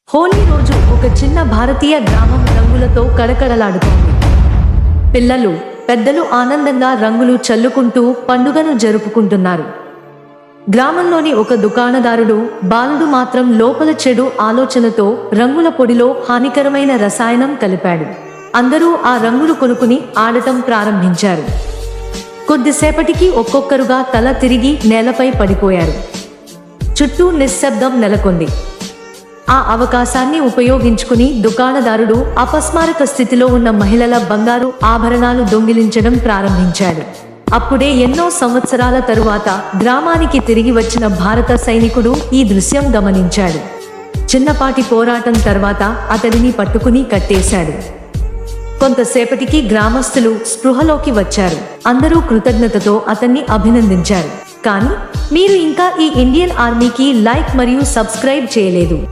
హోలీ రోజు ఒక చిన్న భారతీయ గ్రామం రంగులతో కళకళలాడుతోంది. పిల్లలు, పెద్దలు ఆనందంగా రంగులు చల్లుకుంటూ పండుగను జరుపుకుంటున్నారు. గ్రామంలోని ఒక దుకాణదారుడు బాలుడు మాత్రం లోపల చెడు ఆలోచనతో రంగుల పొడిలో హానికరమైన రసాయనం కలిపాడు. అందరూ ఆ రంగులు కొనుక్కుని ఆడటం ప్రారంభించారు. కొద్దిసేపటికి ఒక్కొక్కరుగా తల తిరిగి నేలపై పడిపోయారు. చుట్టూ నిశ్శబ్దం నెలకొంది. ఆ అవకాశాన్ని ఉపయోగించుకుని దుకాణదారుడు అపస్మారక స్థితిలో ఉన్న మహిళల బంగారు ఆభరణాలు దొంగిలించడం ప్రారంభించాడు. అప్పుడే ఎన్నో సంవత్సరాల తరువాత గ్రామానికి తిరిగి వచ్చిన భారత సైనికుడు ఈ దృశ్యం గమనించాడు. చిన్నపాటి పోరాటం తర్వాత అతడిని పట్టుకుని కట్టేశాడు. కొంతసేపటికి గ్రామస్తులు స్పృహలోకి వచ్చారు. అందరూ కృతజ్ఞతతో అతన్ని అభినందించారు. కానీ మీరు ఇంకా ఈ ఇండియన్ ఆర్మీకి లైక్ మరియు సబ్స్క్రైబ్ చేయలేదు.